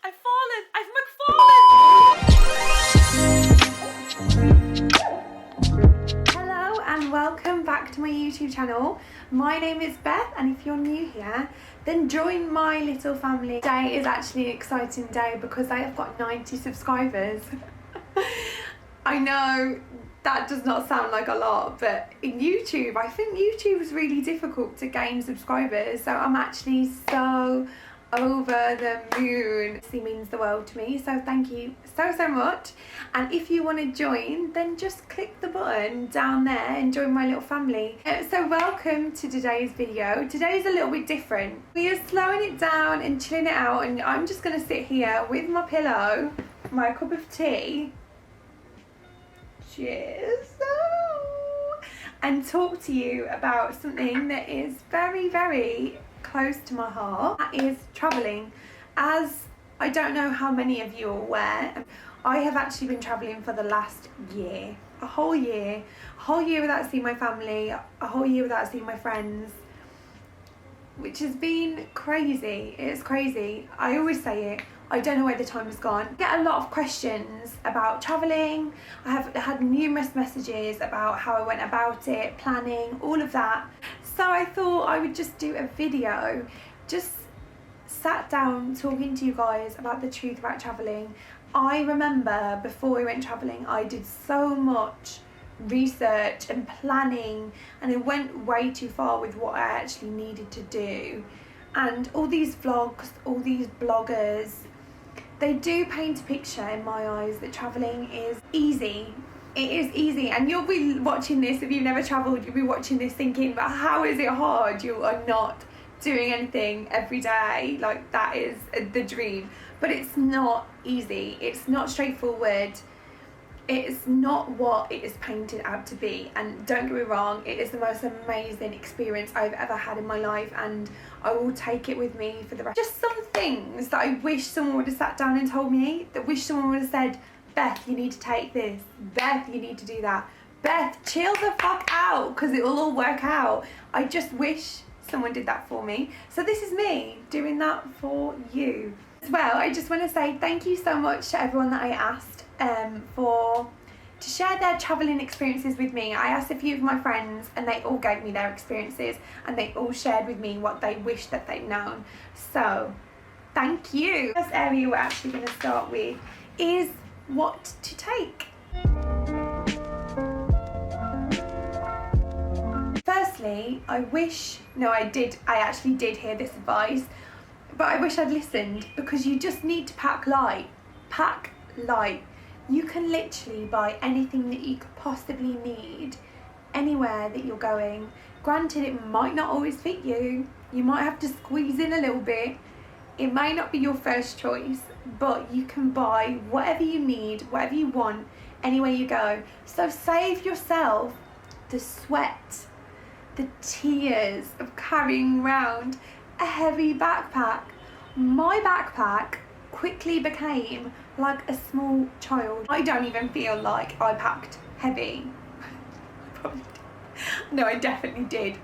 I've fallen! I've McFallen! Hello and welcome back to my YouTube channel. My name is Beth, and if you're new here, then join my little family. Today is actually an exciting day because I have got 90 subscribers. I know that does not sound like a lot, but in YouTube, I think YouTube is really difficult to gain subscribers. So I'm actually so over the moon. It means the world to me, so thank you so much. And if you want to join, then just click the button down there and join my little family. So welcome to today's video. Today's a little bit different. We are slowing it down and chilling it out, and I'm just going to sit here with my pillow, my cup of tea, cheers, and talk to you about something that is very close to my heart. That is travelling. As I don't know how many of you are aware, I have actually been travelling for the last year. A whole year without seeing my family, a whole year without seeing my friends, which has been crazy. It's crazy. I always say it, I don't know where the time has gone. I get a lot of questions about travelling. I have had numerous messages about how I went about it, planning, all of that. So I thought I would just do a video, just sat down talking to you guys about the truth about travelling. I remember before we went travelling, I did so much research and planning, and it went way too far with what I actually needed to do. And all these vlogs, all these bloggers, they do paint a picture in my eyes that travelling is easy. It is easy, and you'll be watching this, if you've never travelled, you'll be watching this thinking, but how is it hard? You are not doing anything every day, like that is the dream. But it's not easy, it's not straightforward, it's not what it is painted out to be. And don't get me wrong, it is the most amazing experience I've ever had in my life, and I will take it with me for the rest. Just some things that I wish someone would have sat down and told me, that wish someone would have said, Beth, you need to take this. Beth, you need to do that. Beth, chill the fuck out, because it will all work out. I just wish someone did that for me. So this is me doing that for you. As well, I just want to say thank you so much to everyone that I asked to share their travelling experiences with me. I asked a few of my friends, and they all gave me their experiences, and they all shared with me what they wish that they'd known. So thank you. The first area we're actually going to start with is what to take. Firstly, I actually did hear this advice, but I wish I'd listened, because you just need to pack light. Pack light. You can literally buy anything that you could possibly need anywhere that you're going. Granted, it might not always fit you. You might have to squeeze in a little bit. It may not be your first choice, but you can buy whatever you need, whatever you want, anywhere you go. So save yourself the sweat, the tears of carrying around a heavy backpack. My backpack quickly became like a small child. I don't even feel like I packed heavy. No, I definitely did.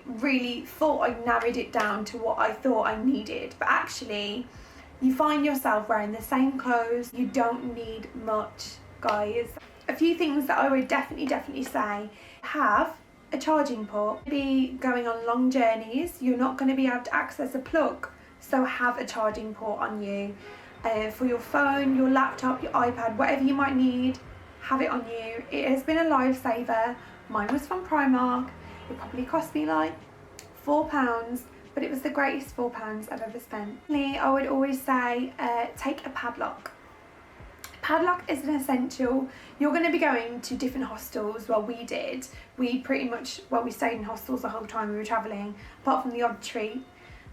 Really thought I narrowed it down to what I thought I needed, but actually you find yourself wearing the same clothes. You don't need much, guys. A few things that I would definitely say: have a charging port. Be going on long journeys, you're not going to be able to access a plug, so have a charging port on you. For your phone, your laptop, your iPad, whatever you might need, have it on you. It has been a lifesaver. Mine was from Primark. It probably cost me like £4, but it was the greatest £4 I've ever spent. I would always say take a padlock. Padlock is an essential. You're going to be going to different hostels. Well, we did. We stayed in hostels the whole time we were travelling, apart from the odd treat.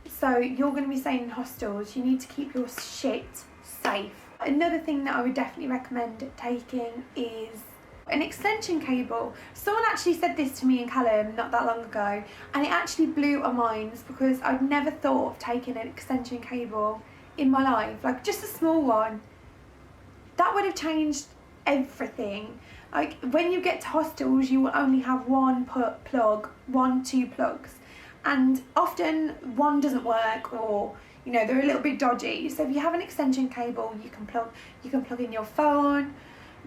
So you're going to be staying in hostels. You need to keep your shit safe. Another thing that I would definitely recommend taking is an extension cable. Someone actually said this to me in Callum not that long ago, and it actually blew our minds, because I'd never thought of taking an extension cable in my life, like just a small one. That would have changed everything. Like when you get to hostels, you will only have one plug, two plugs, and often one doesn't work, or you know, they're a little bit dodgy. So if you have an extension cable, you can plug in your phone,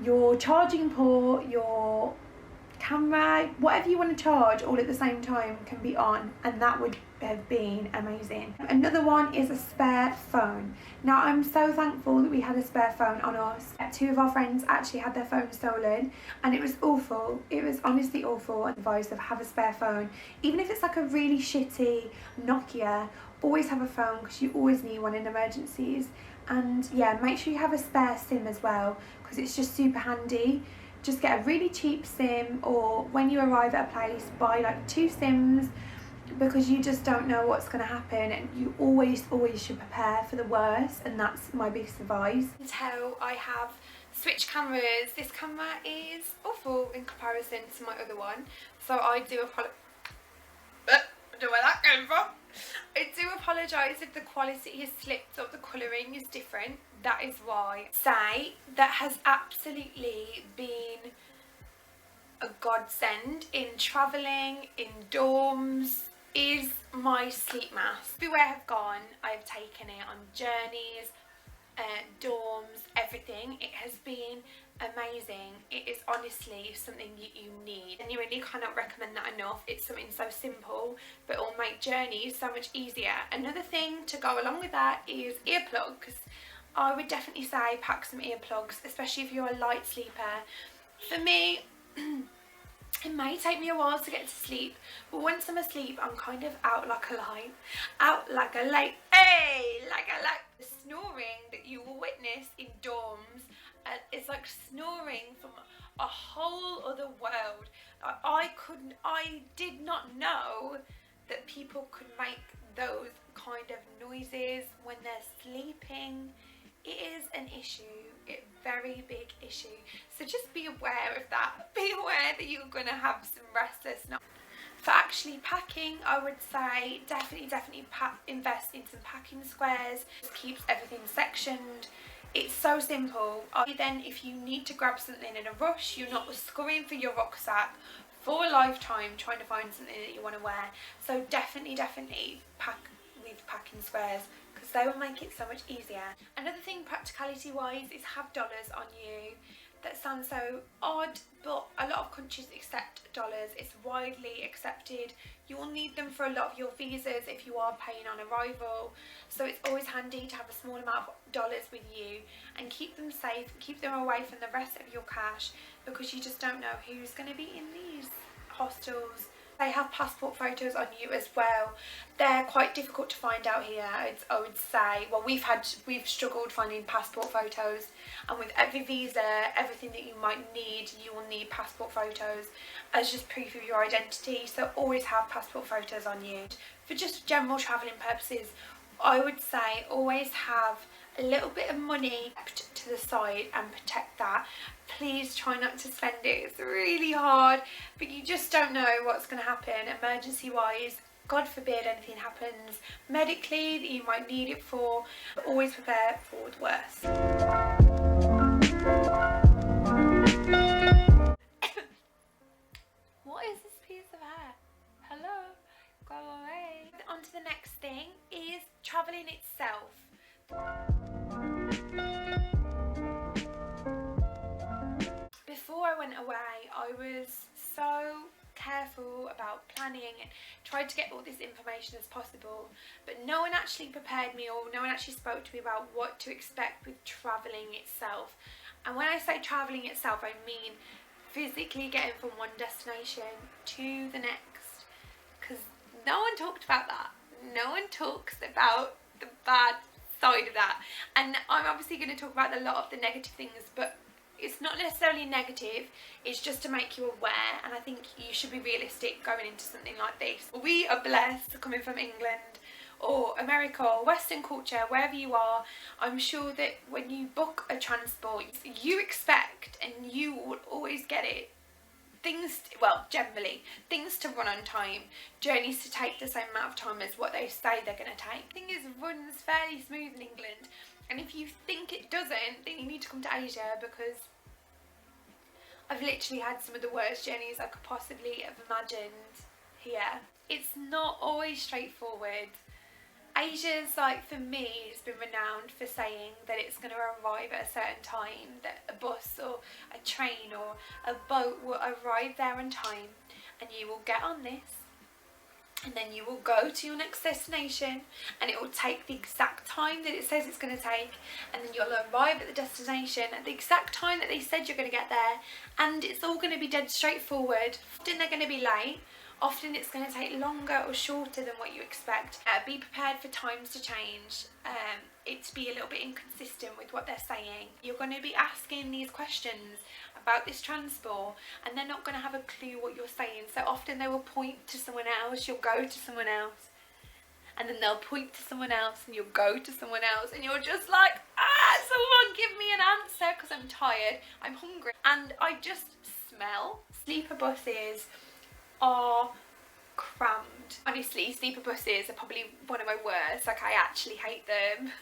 your charging port, your camera, whatever you want to charge all at the same time can be on, and that would have been amazing. Another one is a spare phone. Now I'm so thankful that we had a spare phone on us. 2 of our friends actually had their phones stolen, and it was awful. It was honestly awful. I advise them have a spare phone, even if it's like a really shitty Nokia. Always have a phone because you always need one in emergencies. And yeah, make sure you have a spare SIM as well, because it's just super handy. Just get a really cheap SIM, or when you arrive at a place, buy like 2 SIMs, because you just don't know what's going to happen, and you always should prepare for the worst, and that's my biggest advice. So I have switched cameras. This camera is awful in comparison to my other one, so I do apologise. I don't know where that came from. I do apologise if the quality has slipped or the colouring is different. That is why. Say that has absolutely been a godsend in travelling, in dorms, is my sleep mask. Everywhere I've gone, I've taken it on journeys, dorms, everything. It has been amazing. It is honestly something you need. And you really cannot recommend that enough. It's something so simple, but it will make journeys so much easier. Another thing to go along with that is earplugs. I would definitely say pack some earplugs, especially if you're a light sleeper. For me, it may take me a while to get to sleep, but once I'm asleep, I'm kind of out like a light. Out like a light. Hey! Like a light. The snoring that you will witness in dorms is like snoring from a whole other world. I did not know that people could make those kind of noises when they're sleeping. It is an issue, a very big issue. So just be aware of that. Be aware that you're gonna have some restless nights. For actually packing, I would say definitely invest in some packing squares. It keeps everything sectioned. It's so simple. Then if you need to grab something in a rush, you're not scurrying for your rucksack for a lifetime trying to find something that you want to wear. So definitely pack with packing squares, because they will make it so much easier. Another thing practicality wise is have dollars on you. That sounds so odd, but a lot of countries accept dollars. It's widely accepted. You will need them for a lot of your visas if you are paying on arrival. So it's always handy to have a small amount of dollars with you, and keep them safe, keep them away from the rest of your cash, because you just don't know who's going to be in these hostels. They have passport photos on you as well. They're quite difficult to find out here, I would say. Well, we've struggled finding passport photos, and with every visa, everything that you might need, you will need passport photos as just proof of your identity. So always have passport photos on you. For just general travelling purposes, I would say always have a little bit of money kept to the side and protect that. Please try not to spend it. It's really hard, but you just don't know what's going to happen emergency wise. God forbid anything happens medically that you might need it for. But always prepare for the worst. What is this piece of hair? Hello? Go away. On to the next thing is travelling itself. Before I went away, I was so careful about planning and tried to get all this information as possible, but no one actually prepared me, or no one actually spoke to me about what to expect with travelling itself. And when I say travelling itself, I mean physically getting from one destination to the next, because no one talked about that. No one talks about the bad side of that. And I'm obviously going to talk about a lot of the negative things, but it's not necessarily negative, it's just to make you aware, and I think you should be realistic going into something like this. We are blessed coming from England or America or Western culture, wherever you are. I'm sure that when you book a transport, you expect, and you will always get it, generally, things to run on time, journeys to take the same amount of time as what they say they're going to take. The thing is, runs fairly smooth in England, and if you think it doesn't, then you need to come to Asia, because I've literally had some of the worst journeys I could possibly have imagined here. It's not always straightforward, Asia's, like, for me, has been renowned for saying that it's going to arrive at a certain time, that a bus or a train or a boat will arrive there on time, and you will get on this, and then you will go to your next destination, and it will take the exact time that it says it's going to take, and then you'll arrive at the destination at the exact time that they said you're going to get there, and it's all going to be dead straightforward. Often they're going to be late. Often it's going to take longer or shorter than what you expect. Be prepared for times to change, it to be a little bit inconsistent with what they're saying. You're going to be asking these questions about this transport, and they're not going to have a clue what you're saying. So often they will point to someone else, you'll go to someone else, and then they'll point to someone else and you'll go to someone else, and you're just like, someone give me an answer, because I'm tired, I'm hungry, and I just smell. Sleeper buses are crammed. Honestly, sleeper buses are probably one of my worst. Like, I actually hate them.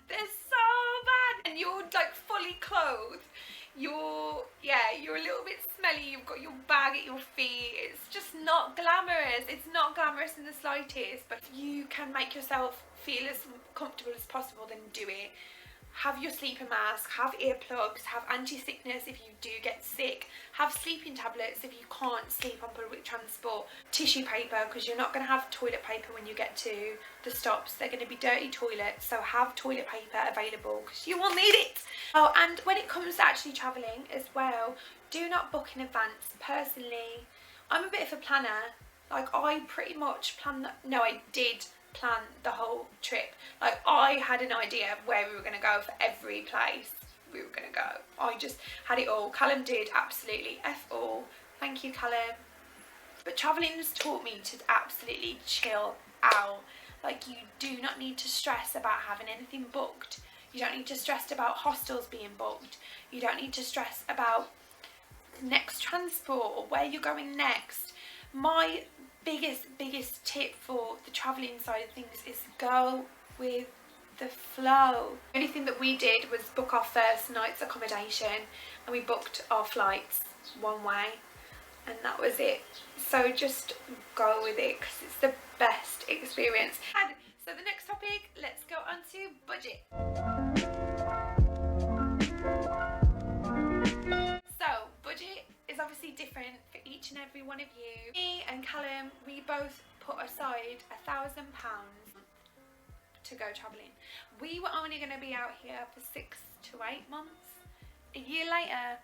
They're so bad. And you're like fully clothed. You're a little bit smelly. You've got your bag at your feet. It's just not glamorous. It's not glamorous in the slightest. But if you can make yourself feel as comfortable as possible, then do it. Have your sleeper mask, have earplugs, have anti-sickness if you do get sick, have sleeping tablets if you can't sleep on public transport, tissue paper, because you're not going to have toilet paper when you get to the stops. They're going to be dirty toilets, so have toilet paper available because you will need it. Oh, and when it comes to actually travelling as well, do not book in advance. Personally, I'm a bit of a planner. Like, I pretty much I did plan the whole trip. Like, I had an idea of where we were going to go for every place we were going to go. I just had it all. Callum did absolutely F all. Thank you, Callum. But travelling has taught me to absolutely chill out. Like, you do not need to stress about having anything booked. You don't need to stress about hostels being booked. You don't need to stress about the next transport or where you're going next. My biggest tip for the travelling side of things is go with the flow. The only thing that we did was book our first night's accommodation, and we booked our flights one way, and that was it. So just go with it because it's the best experience. And so the next topic, let's go on to budget. So budget is obviously different for each and every one of you. Me and Callum, we both put aside £1,000 to go travelling. We were only going to be out here for 6 to 8 months. A year later,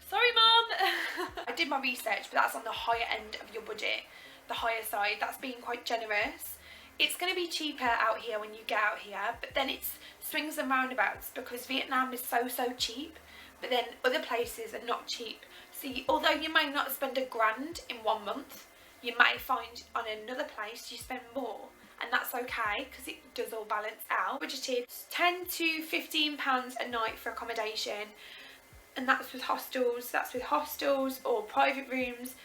sorry mum. I did my research, but that's on the higher end of your budget, the higher side. That's being quite generous. It's going to be cheaper out here when you get out here, but then it's swings and roundabouts because Vietnam is so cheap, but then other places are not cheap. So although you may not spend £1,000 in 1 month, you may find on another place you spend more, and that's okay because it does all balance out. Budgeted £10 to £15 a night for accommodation, and that's with hostels or private rooms.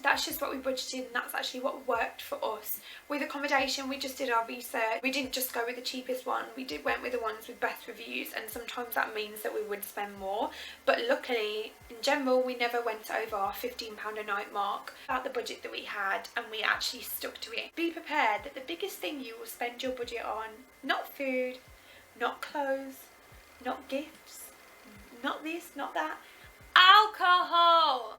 That's just what we budgeted, and that's actually what worked for us. With accommodation, we just did our research. We didn't just go with the cheapest one. We went with the ones with best reviews, and sometimes that means that we would spend more. But luckily, in general, we never went over our £15 a night mark. About the budget that we had, and we actually stuck to it. Be prepared that the biggest thing you will spend your budget on, not food, not clothes, not gifts, not this, not that, alcohol.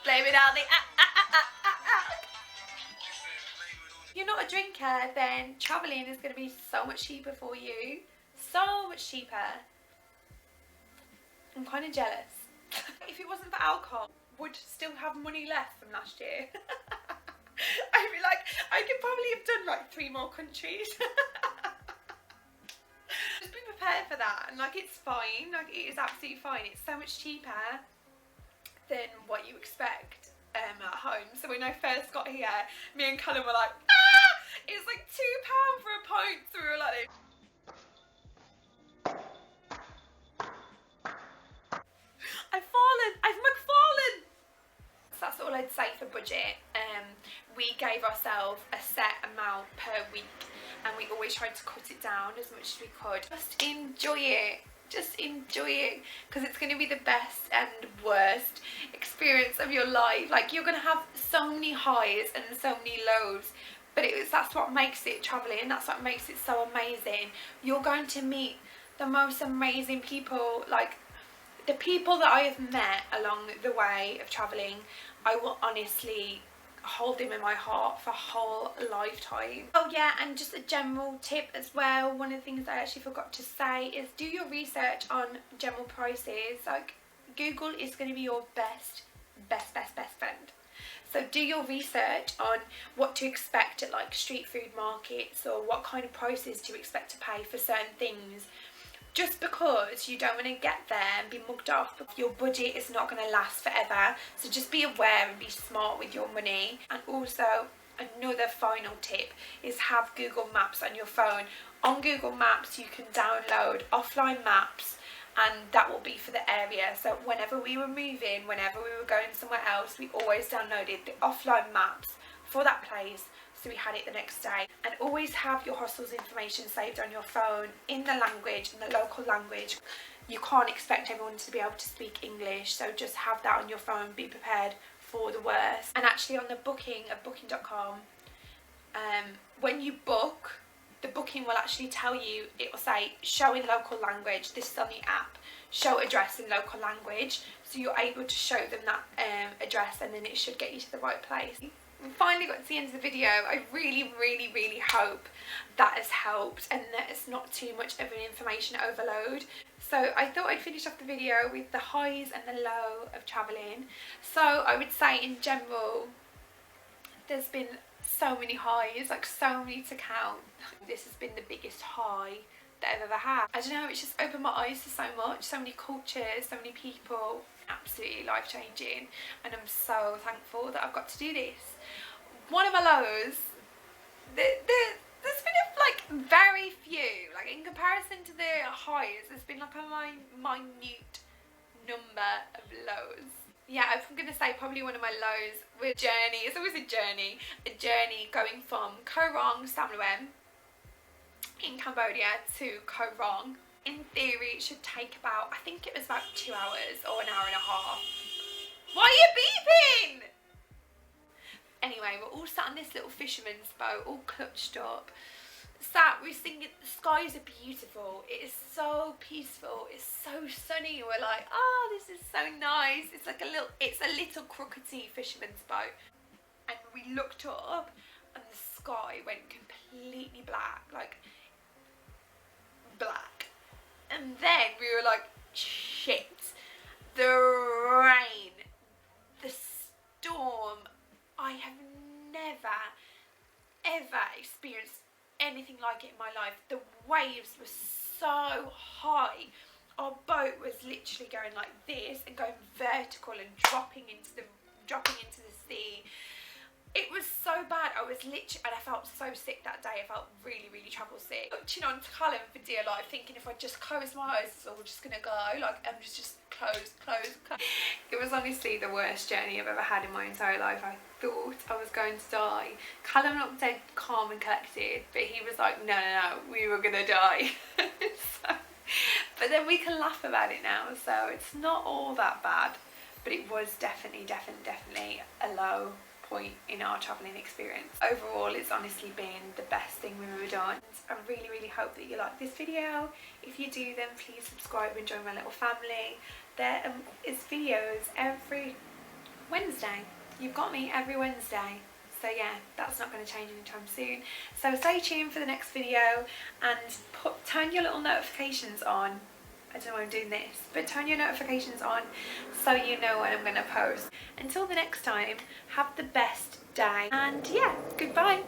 Blame it on the If you're not a drinker, then travelling is going to be so much cheaper for you. So much cheaper. I'm kind of jealous. If it wasn't for alcohol, would still have money left from last year. I'd be like, I could probably have done like 3 more countries. Just be prepared for that, and like, it's fine. Like, it is absolutely fine. It's so much cheaper than what you expect at home. So when I first got here, me and Callum were like, it's like £2 for a pint. So we were like, I've McFallen. So that's all I'd say for budget. We gave ourselves a set amount per week, and we always tried to cut it down as much as we could. Just enjoy it. just enjoy it, because it's going to be the best and worst experience of your life. Like, you're going to have so many highs and so many lows, but that's what makes it travelling. That's what makes it so amazing. You're going to meet the most amazing people. Like, the people that I have met along the way of travelling, I will honestly hold them in my heart for a whole lifetime. Oh yeah, and just a general tip as well, one of the things I actually forgot to say is do your research on general prices. Like, Google is going to be your best friend. So do your research on what to expect at like street food markets, or what kind of prices to expect to pay for certain things. Just because you don't want to get there and be mugged off, your budget is not going to last forever. So just be aware and be smart with your money. And also, another final tip is have Google Maps on your phone. On Google Maps you can download offline maps, and that will be for the area. So whenever we were moving, whenever we were going somewhere else, we always downloaded the offline maps for that place, so we had it the next day. And always have your hostel's information saved on your phone in the language, in the local language. You can't expect everyone to be able to speak English, so just have that on your phone. Be prepared for the worst. And actually, on the booking of booking.com, when you book, the booking will actually tell you, it will say show in local language. This is on the app, show address in local language, so you're able to show them that address, and then it should get you to the right place. We finally got to the end of the video. I really hope that has helped and that it's not too much of an information overload. So I thought I'd finish off the video with the highs and the low of travelling. So I would say in general, there's been so many highs, like so many to count. This has been the biggest high that I've ever had. I don't know, it's just opened my eyes to so much, so many cultures, so many people. Absolutely life-changing, and I'm so thankful that I've got to do this. One of my lows, there's been like very few, like in comparison to the highs, there's been like a minute number of lows. Yeah, I'm going to say probably one of my lows with journey. It's always a journey going from Koh Rong, Sam Loem in Cambodia to Koh Rong. In theory, it should take about, I think it was about 2 hours or an hour and a half. Why are you beeping? Anyway, we're all sat on this little fisherman's boat, all clutched up. We're singing, the skies are beautiful. It is so peaceful. It's so sunny. We're like, oh, this is so nice. It's like it's a little crookedy fisherman's boat. And we looked up and the sky went completely black, like black. And then we were like, shit, the rain, the storm. I have never, ever experienced anything like it in my life. The waves were so high. Our boat was literally going like this and going vertical and dropping into the sea. It was so bad. I was literally, and I felt so sick that day. I felt really travel sick. Watching on Callum for dear life, thinking if I just close my eyes, it's all just gonna go. Like, I'm just close. It was honestly the worst journey I've ever had in my entire life. I thought I was going to die. Callum looked dead calm and collected, but he was like, no, we were gonna die. But then we can laugh about it now, so it's not all that bad. But it was definitely a low point in our travelling experience. Overall, it's honestly been the best thing we've ever done. I really hope that you like this video. If you do, then please subscribe and join my little family. There is videos every Wednesday. You've got me every Wednesday. So yeah, that's not going to change anytime soon. So stay tuned for the next video, and turn your little notifications on. I don't know why I'm doing this, but turn your notifications on so you know when I'm going to post. Until the next time, have the best day, and yeah, goodbye.